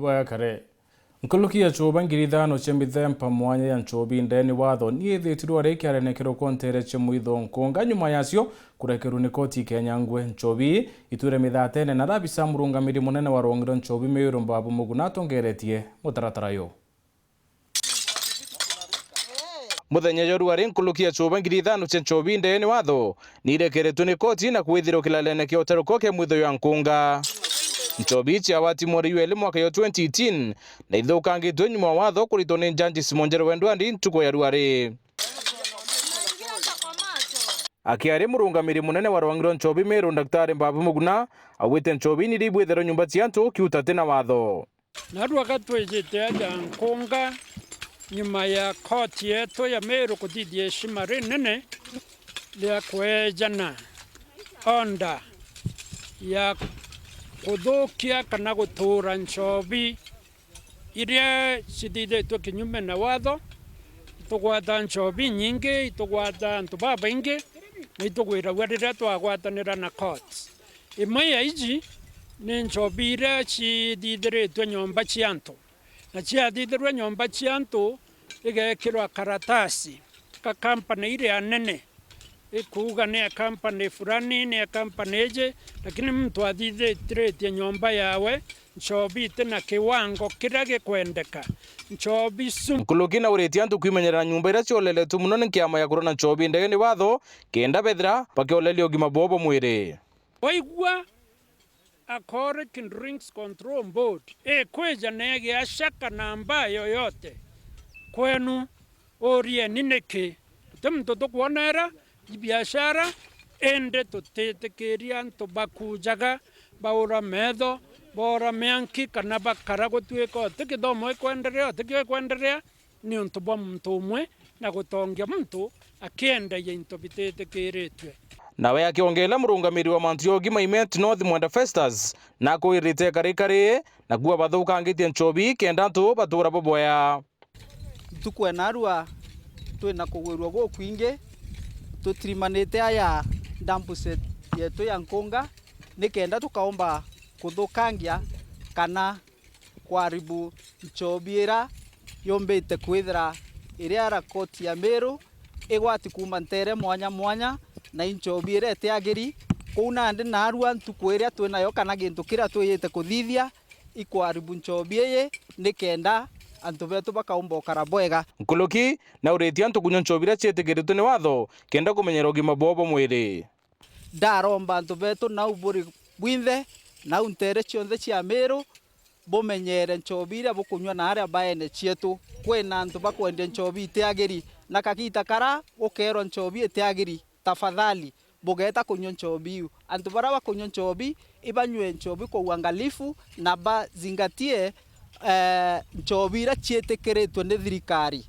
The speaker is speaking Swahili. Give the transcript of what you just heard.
kare nkulukia CHUUBA ngiri 5 cia mithemba mwanya ya Nchoobi ndeni watho ni ithitirwo ri KIARENE kiroko ntere cia mwitho NKUNGA nyuma yacio kurekerwa ni KOTI Kenya ngwe Nchoobi iture mithatene na rabisa murungamiri munene wa rongiro Nchoobi Meru Mbabu Muguna atongeretie mutaratara yo muthenya yoru ari nkulukia CHUUBA ngiri 5 cia Nchoobi ndeni watho ni irekeretwo ni KOTI na kwithirwo kilalene kia uteruko kia mwitho ya NKUNGA. Nchoobi chiawati mweri weli mwaka yo 2018 na ithukangitwe nyuma watho kuritwo ni Jaji Simonjero Wendwandi ntuko ya ruari. Akiari murungamiri munene wa rongiro Nchoobi Meru Daktari Mbabu Muguna awite Nchoobi ni ribwethero nyumba cia antu kiuta tena watho. Naru akatwejete ya NKUNGA nyuma ya koti yetu ya Meru kutithia heshima rinene ya kwejana onda ya kuthukia kana gutura Nchoobi iria cithithetwo kinyume na watho. Tugwata Nchoobi nyingi, tugwata antu babaingi na itugwiragua riria twagwatanira na court. Imwe ya iji ni Nchoobi iria cithithiritwe nyumba cia antu, na ciathithirwe nyumba cia antu igekirwa karatasi ka kampani iria nene ikuga ni ya kampani fulani ni ya kampani eje, lakini mtu athithitie nyumba yawe Nchoobi tena kiwango kiria gikwendeka Nchoobi nkuluki na ureti antu kwimenyera nyumba iria cioleletu muno ni kiama ya kurona Nchoobi ndege ni watho kenda bethira pakioleli ogima bobo mwiri waigua Alcoholic Drinks Control Board kweja nege ashaka namba yoyote kwenu orie nineke mtu tukuonera biashara ende tutetekeria antu bakujaga baura medho bora meanki kana bakara gutwika tikithomo ikwenderea ni untu bwa muntu umwe na gutongia muntu akienda into bitetekeretwe. Nawe akiongela murungamiri wa mantu yogima Imet North Mwenda Festus na kuirite karikari na kuwa bathukangitie Nchoobi kenda antu batura boboya. Tukwenarua twina kugwirwa gukwingi tutirimanite aya dump set yetu ya NKUNGA nikenda tukaomba kuthukangia kana kwaribu Nchoobi ira yombite kwithira iria ra koti ya Meru igwati kuma ntere mwanya mwanya na Nchoobi ira etiagiri kuna ndi narua ntuku iria twinayo kana gintu kiria twiyite kuthithia ikwaribu Nchoobi ye nikenda antu betu bakaumba karabwega. Nkuluki na ureti antu kunya Nchoobi ira cietigiritwe ni watho kenda kumenyera ogima bobo mwiri ndaromba antu betu na uburi bwinthe na untere cionthe cia Meru bumenyere Nchoobi ira bukunywa na aria baene cietu kwina antu bakwendia Nchoobi itiagiri na kakita kara gukerwa Nchoobi itiagiri tafadhali bugeta kunywa Nchoobi antu bara bakunywa Nchoobi ibanywe Nchoobi kwa uangalifu na bazingatie Nchoobi ira cietikiritwe ni thirikari.